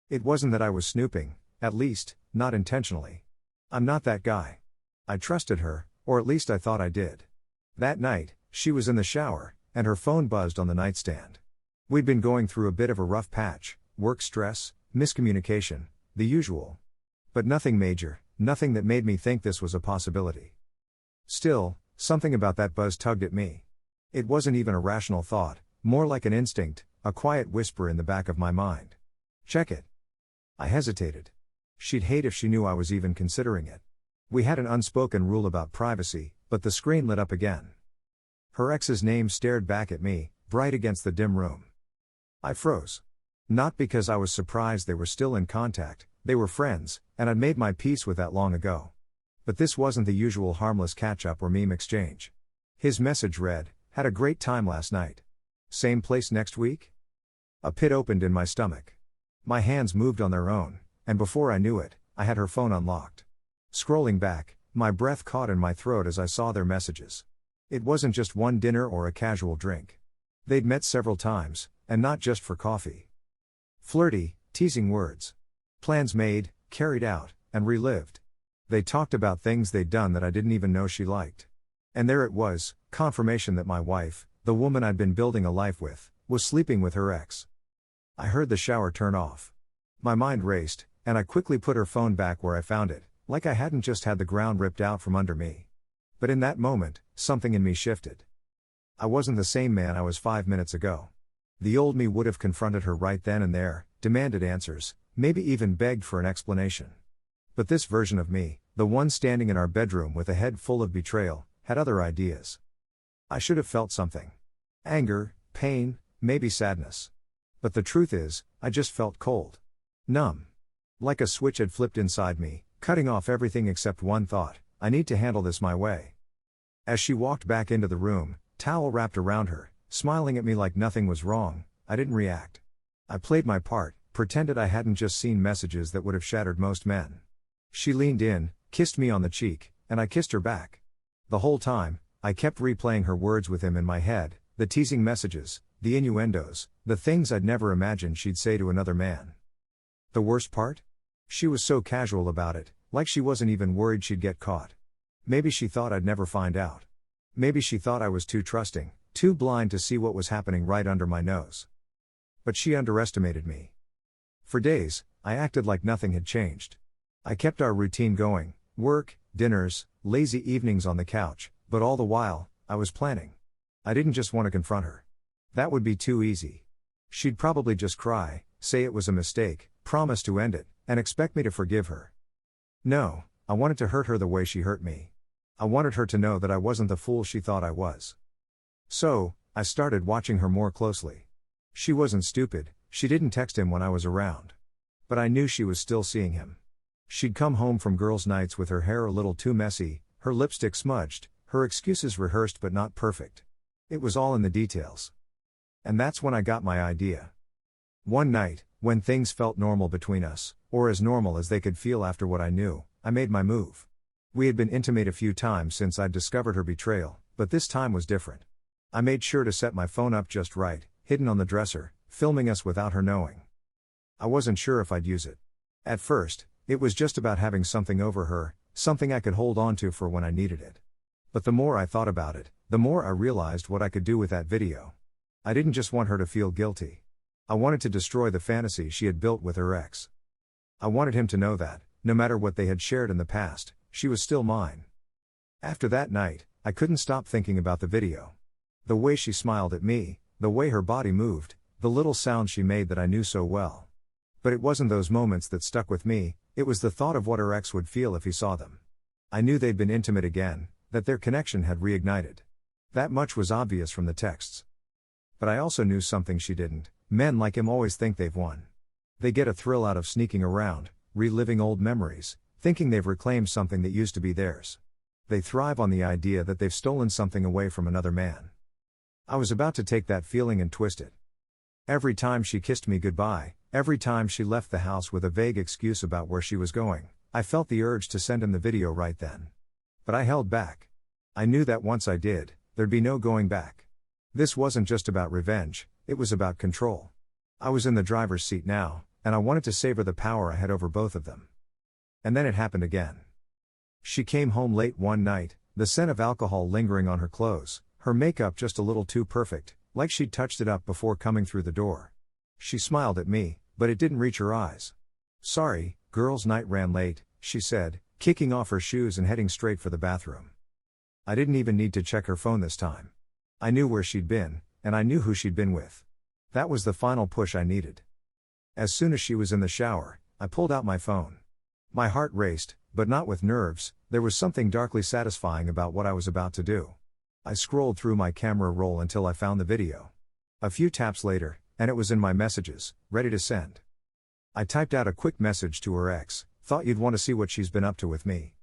It wasn't that I was snooping, at least, not intentionally. I'm not that guy. I trusted her, or at least I thought I did. That night, she was in the shower, and her phone buzzed on the nightstand. We'd been going through a bit of a rough patch, work stress, miscommunication, the usual. But nothing major, nothing that made me think this was a possibility. Still, something about that buzz tugged at me. It wasn't even a rational thought, more like an instinct, a quiet whisper in the back of my mind. Check it. I hesitated. She'd hate if she knew I was even considering it. We had an unspoken rule about privacy, but the screen lit up again. Her ex's name stared back at me, bright against the dim room. I froze. Not because I was surprised they were still in contact, they were friends, and I'd made my peace with that long ago. But this wasn't the usual harmless catch-up or meme exchange. His message read, "Had a great time last night. Same place next week?" A pit opened in my stomach. My hands moved on their own, and before I knew it, I had her phone unlocked. Scrolling back, my breath caught in my throat as I saw their messages. It wasn't just one dinner or a casual drink. They'd met several times, and not just for coffee. Flirty, teasing words. Plans made, carried out, and relived. They talked about things they'd done that I didn't even know she liked. And there it was, confirmation that my wife, the woman I'd been building a life with, was sleeping with her ex. I heard the shower turn off. My mind raced, and I quickly put her phone back where I found it, like I hadn't just had the ground ripped out from under me. But in that moment, something in me shifted. I wasn't the same man I was 5 minutes ago. The old me would have confronted her right then and there, demanded answers, maybe even begged for an explanation. But this version of me, the one standing in our bedroom with a head full of betrayal, had other ideas. I should have felt something. Anger, pain, maybe sadness. But the truth is, I just felt cold. Numb. Like a switch had flipped inside me, cutting off everything except one thought: I need to handle this my way. As she walked back into the room, towel wrapped around her, smiling at me like nothing was wrong, I didn't react. I played my part, pretended I hadn't just seen messages that would have shattered most men. She leaned in, kissed me on the cheek, and I kissed her back. The whole time, I kept replaying her words with him in my head, the teasing messages, the innuendos, the things I'd never imagined she'd say to another man. The worst part? She was so casual about it, like she wasn't even worried she'd get caught. Maybe she thought I'd never find out. Maybe she thought I was too trusting, too blind to see what was happening right under my nose. But she underestimated me. For days, I acted like nothing had changed. I kept our routine going, work, dinners, lazy evenings on the couch, but all the while, I was planning. I didn't just want to confront her. That would be too easy. She'd probably just cry, say it was a mistake, promise to end it, and expect me to forgive her. No, I wanted to hurt her the way she hurt me. I wanted her to know that I wasn't the fool she thought I was. So, I started watching her more closely. She wasn't stupid, she didn't text him when I was around. But I knew she was still seeing him. She'd come home from girls' nights with her hair a little too messy, her lipstick smudged, her excuses rehearsed but not perfect. It was all in the details. And that's when I got my idea. One night, when things felt normal between us, or as normal as they could feel after what I knew, I made my move. We had been intimate a few times since I'd discovered her betrayal, but this time was different. I made sure to set my phone up just right, hidden on the dresser, filming us without her knowing. I wasn't sure if I'd use it. At first, it was just about having something over her, something I could hold on to for when I needed it. But the more I thought about it, the more I realized what I could do with that video. I didn't just want her to feel guilty. I wanted to destroy the fantasy she had built with her ex. I wanted him to know that, no matter what they had shared in the past, she was still mine. After that night, I couldn't stop thinking about the video. The way she smiled at me, the way her body moved, the little sounds she made that I knew so well. But it wasn't those moments that stuck with me, it was the thought of what her ex would feel if he saw them. I knew they'd been intimate again, that their connection had reignited. That much was obvious from the texts. But I also knew something she didn't. Men like him always think they've won. They get a thrill out of sneaking around, reliving old memories, thinking they've reclaimed something that used to be theirs. They thrive on the idea that they've stolen something away from another man. I was about to take that feeling and twist it. Every time she kissed me goodbye, every time she left the house with a vague excuse about where she was going, I felt the urge to send him the video right then. But I held back. I knew that once I did, there'd be no going back. This wasn't just about revenge, it was about control. I was in the driver's seat now, and I wanted to savor the power I had over both of them. And then it happened again. She came home late one night, the scent of alcohol lingering on her clothes, her makeup just a little too perfect, like she'd touched it up before coming through the door. She smiled at me, but it didn't reach her eyes. "Sorry, girls' night ran late," she said, kicking off her shoes and heading straight for the bathroom. I didn't even need to check her phone this time. I knew where she'd been, and I knew who she'd been with. That was the final push I needed. As soon as she was in the shower, I pulled out my phone. My heart raced, but not with nerves. There was something darkly satisfying about what I was about to do. I scrolled through my camera roll until I found the video. A few taps later, and it was in my messages, ready to send. I typed out a quick message to her ex, "Thought you'd want to see what she's been up to with me."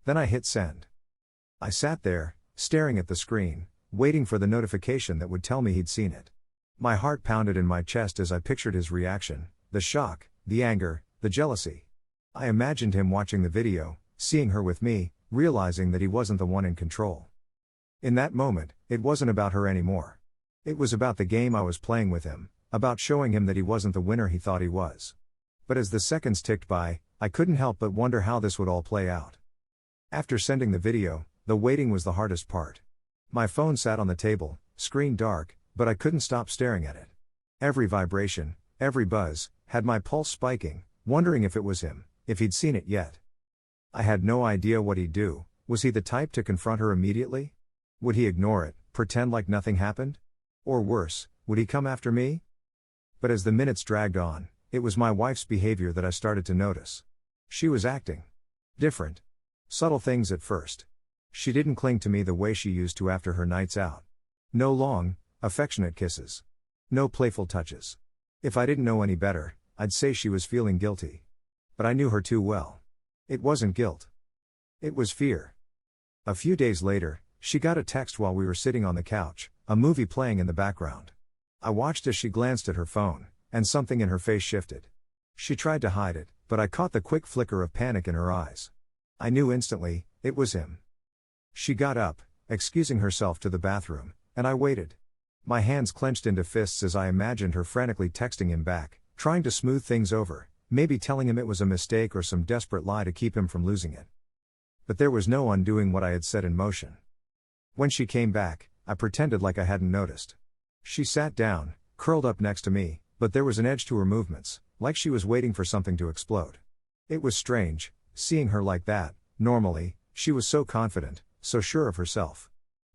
Then I hit send. I sat there, staring at the screen, waiting for the notification that would tell me he'd seen it. My heart pounded in my chest as I pictured his reaction, the shock, the anger, the jealousy. I imagined him watching the video, seeing her with me, realizing that he wasn't the one in control. In that moment, it wasn't about her anymore. It was about the game I was playing with him, about showing him that he wasn't the winner he thought he was. But as the seconds ticked by, I couldn't help but wonder how this would all play out. After sending the video, the waiting was the hardest part. My phone sat on the table, screen dark, but I couldn't stop staring at it. Every vibration, every buzz, had my pulse spiking, wondering if it was him, if he'd seen it yet. I had no idea what he'd do. Was he the type to confront her immediately? Would he ignore it, pretend like nothing happened? Or worse, would he come after me? But as the minutes dragged on, it was my wife's behavior that I started to notice. She was acting different. Subtle things at first. She didn't cling to me the way she used to after her nights out. No long, affectionate kisses. No playful touches. If I didn't know any better, I'd say she was feeling guilty. But I knew her too well. It wasn't guilt. It was fear. A few days later, she got a text while we were sitting on the couch, a movie playing in the background. I watched as she glanced at her phone, and something in her face shifted. She tried to hide it, but I caught the quick flicker of panic in her eyes. I knew instantly, it was him. She got up, excusing herself to the bathroom, and I waited. My hands clenched into fists as I imagined her frantically texting him back, trying to smooth things over, maybe telling him it was a mistake or some desperate lie to keep him from losing it. But there was no undoing what I had set in motion. When she came back, I pretended like I hadn't noticed. She sat down, curled up next to me, but there was an edge to her movements, like she was waiting for something to explode. It was strange, seeing her like that. Normally, she was so confident, so sure of herself.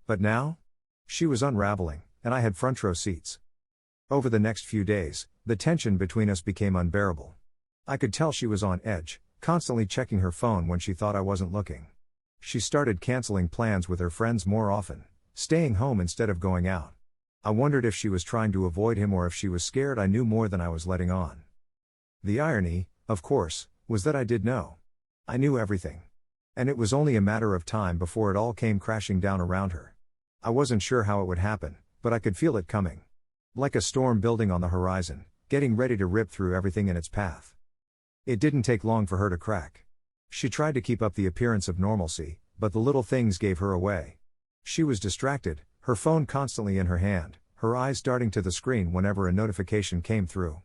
But now? She was unraveling, and I had front row seats. Over the next few days, the tension between us became unbearable. I could tell she was on edge, constantly checking her phone when she thought I wasn't looking. She started canceling plans with her friends more often, staying home instead of going out. I wondered if she was trying to avoid him or if she was scared I knew more than I was letting on. The irony, of course, was that I did know. I knew everything. And it was only a matter of time before it all came crashing down around her. I wasn't sure how it would happen, but I could feel it coming. Like a storm building on the horizon, getting ready to rip through everything in its path. It didn't take long for her to crack. She tried to keep up the appearance of normalcy, but the little things gave her away. She was distracted, her phone constantly in her hand, her eyes darting to the screen whenever a notification came through.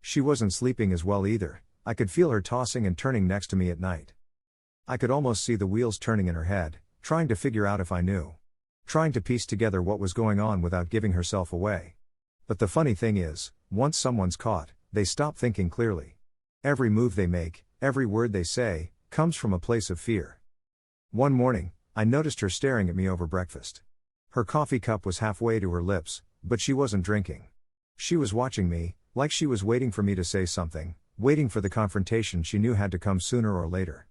She wasn't sleeping as well either. I could feel her tossing and turning next to me at night. I could almost see the wheels turning in her head, trying to figure out if I knew. Trying to piece together what was going on without giving herself away. But the funny thing is, once someone's caught, they stop thinking clearly. Every move they make, every word they say, comes from a place of fear. One morning, I noticed her staring at me over breakfast. Her coffee cup was halfway to her lips, but she wasn't drinking. She was watching me, like she was waiting for me to say something, waiting for the confrontation she knew had to come sooner or later.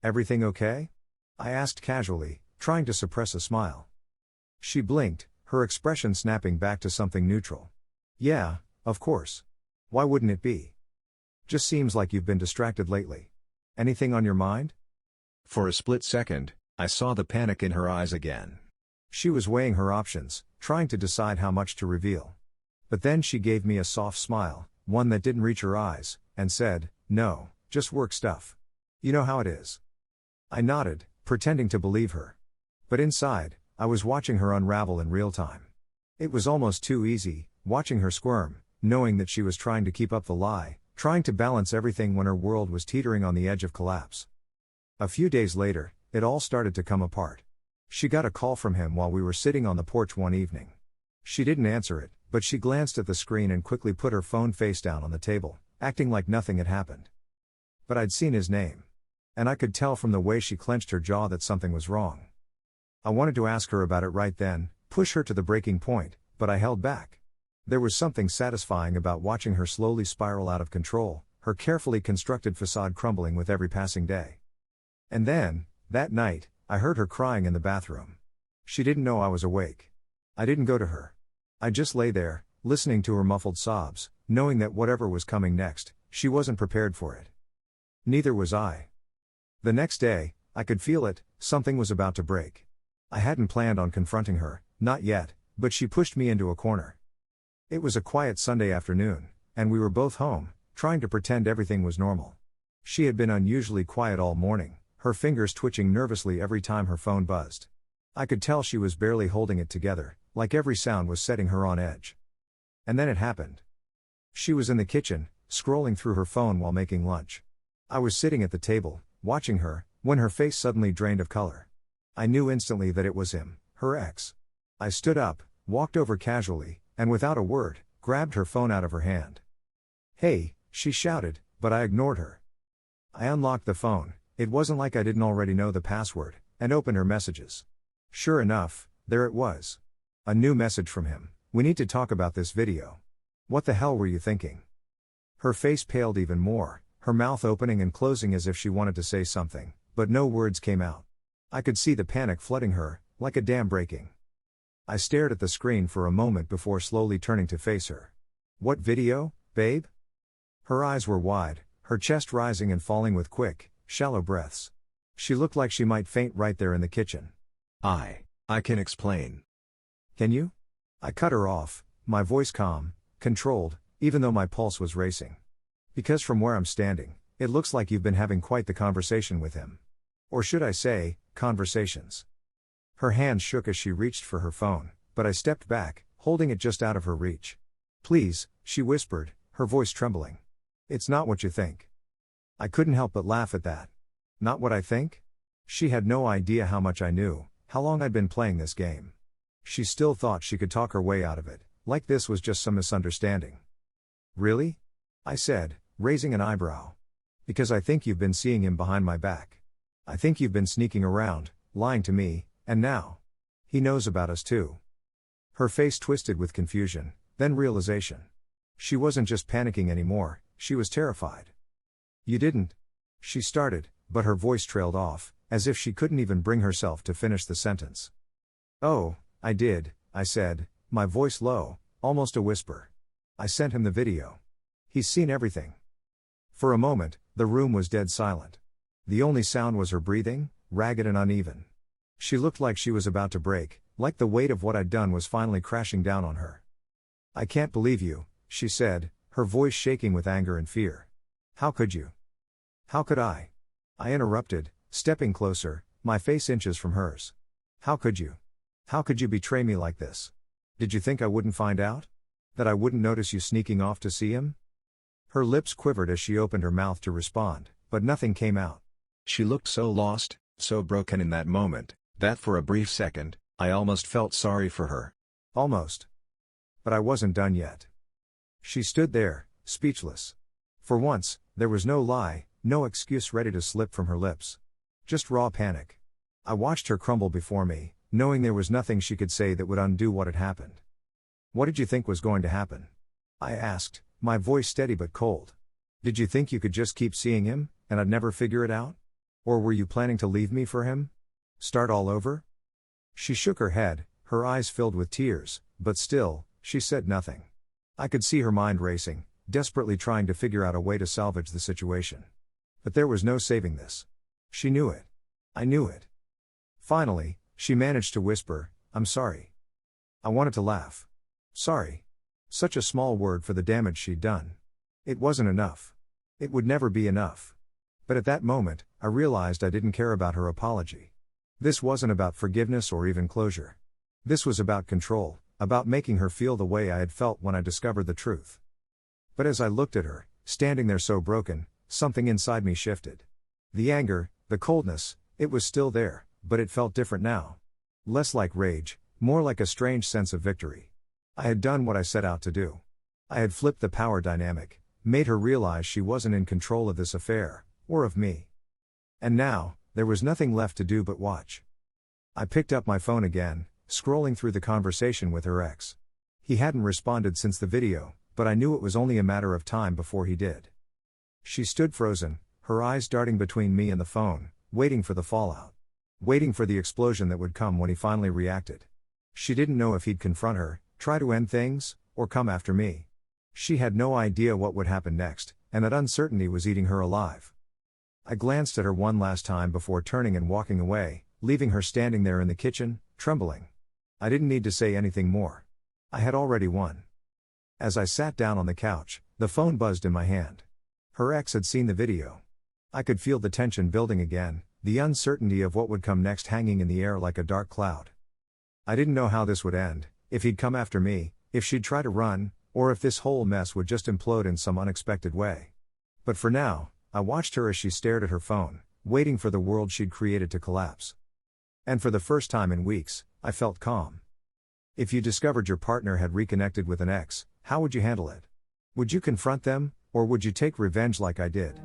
"Everything okay?" I asked casually, trying to suppress a smile. She blinked, her expression snapping back to something neutral. "Yeah, of course. Why wouldn't it be? Just seems like you've been distracted lately. Anything on your mind?" For a split second, I saw the panic in her eyes again. She was weighing her options, trying to decide how much to reveal. But then she gave me a soft smile, one that didn't reach her eyes, and said, "No, just work stuff. You know how it is." I nodded, pretending to believe her. But inside, I was watching her unravel in real time. It was almost too easy, watching her squirm, knowing that she was trying to keep up the lie, trying to balance everything when her world was teetering on the edge of collapse. A few days later, it all started to come apart. She got a call from him while we were sitting on the porch one evening. She didn't answer it, but she glanced at the screen and quickly put her phone face down on the table, acting like nothing had happened. But I'd seen his name. And I could tell from the way she clenched her jaw that something was wrong. I wanted to ask her about it right then, push her to the breaking point, but I held back. There was something satisfying about watching her slowly spiral out of control, her carefully constructed facade crumbling with every passing day. And then, that night, I heard her crying in the bathroom. She didn't know I was awake. I didn't go to her. I just lay there, listening to her muffled sobs, knowing that whatever was coming next, she wasn't prepared for it. Neither was I. The next day, I could feel it, something was about to break. I hadn't planned on confronting her, not yet, but she pushed me into a corner. It was a quiet Sunday afternoon, and we were both home, trying to pretend everything was normal. She had been unusually quiet all morning, her fingers twitching nervously every time her phone buzzed. I could tell she was barely holding it together, like every sound was setting her on edge. And then it happened. She was in the kitchen, scrolling through her phone while making lunch. I was sitting at the table, watching her, when her face suddenly drained of color. I knew instantly that it was him, her ex. I stood up, walked over casually, and without a word, grabbed her phone out of her hand. "Hey," she shouted, but I ignored her. I unlocked the phone, it wasn't like I didn't already know the password, and opened her messages. Sure enough, there it was. A new message from him: "We need to talk about this video." What the hell were you thinking? Her face paled even more, her mouth opening and closing as if she wanted to say something, but no words came out. I could see the panic flooding her, like a dam breaking. I stared at the screen for a moment before slowly turning to face her. "What video, babe?" Her eyes were wide, her chest rising and falling with quick, shallow breaths. She looked like she might faint right there in the kitchen. I can explain." "Can you?" I cut her off, my voice calm, controlled, even though my pulse was racing. "Because from where I'm standing, it looks like you've been having quite the conversation with him. Or should I say, conversations." Her hand shook as she reached for her phone, but I stepped back, holding it just out of her reach. "Please," she whispered, her voice trembling. "It's not what you think." I couldn't help but laugh at that. Not what I think? She had no idea how much I knew, how long I'd been playing this game. She still thought she could talk her way out of it, like this was just some misunderstanding. "Really?" I said, raising an eyebrow. "Because I think you've been seeing him behind my back. I think you've been sneaking around, lying to me, and now he knows about us too." Her face twisted with confusion, then realization. She wasn't just panicking anymore, she was terrified. "You didn't?" she started, but her voice trailed off, as if she couldn't even bring herself to finish the sentence. "Oh, I did," I said, my voice low, almost a whisper. "I sent him the video. He's seen everything." For a moment, the room was dead silent. The only sound was her breathing, ragged and uneven. She looked like she was about to break, like the weight of what I'd done was finally crashing down on her. "I can't believe you," she said, her voice shaking with anger and fear. "How could you?" "How could I?" I interrupted, stepping closer, my face inches from hers. "How could you? How could you betray me like this? Did you think I wouldn't find out? That I wouldn't notice you sneaking off to see him?" Her lips quivered as she opened her mouth to respond, but nothing came out. She looked so lost, so broken in that moment, that for a brief second, I almost felt sorry for her. Almost. But I wasn't done yet. She stood there, speechless. For once, there was no lie, no excuse ready to slip from her lips. Just raw panic. I watched her crumble before me, knowing there was nothing she could say that would undo what had happened. "What did you think was going to happen?" I asked, my voice steady but cold. "Did you think you could just keep seeing him, and I'd never figure it out? Or were you planning to leave me for him? Start all over?" She shook her head, her eyes filled with tears, but still, she said nothing. I could see her mind racing, desperately trying to figure out a way to salvage the situation. But there was no saving this. She knew it. I knew it. Finally, she managed to whisper, "I'm sorry." I wanted to laugh. Sorry. Such a small word for the damage she'd done. It wasn't enough. It would never be enough. But at that moment, I realized I didn't care about her apology. This wasn't about forgiveness or even closure. This was about control, about making her feel the way I had felt when I discovered the truth. But as I looked at her, standing there so broken, something inside me shifted. The anger, the coldness, it was still there, but it felt different now. Less like rage, more like a strange sense of victory. I had done what I set out to do. I had flipped the power dynamic, made her realize she wasn't in control of this affair, or of me. And now, there was nothing left to do but watch. I picked up my phone again, scrolling through the conversation with her ex. He hadn't responded since the video, but I knew it was only a matter of time before he did. She stood frozen, her eyes darting between me and the phone, waiting for the fallout. Waiting for the explosion that would come when he finally reacted. She didn't know if he'd confront her, try to end things, or come after me. She had no idea what would happen next, and that uncertainty was eating her alive. I glanced at her one last time before turning and walking away, leaving her standing there in the kitchen, trembling. I didn't need to say anything more. I had already won. As I sat down on the couch, the phone buzzed in my hand. Her ex had seen the video. I could feel the tension building again, the uncertainty of what would come next hanging in the air like a dark cloud. I didn't know how this would end, if he'd come after me, if she'd try to run, or if this whole mess would just implode in some unexpected way. But for now, I watched her as she stared at her phone, waiting for the world she'd created to collapse. And for the first time in weeks, I felt calm. If you discovered your partner had reconnected with an ex, how would you handle it? Would you confront them, or would you take revenge like I did?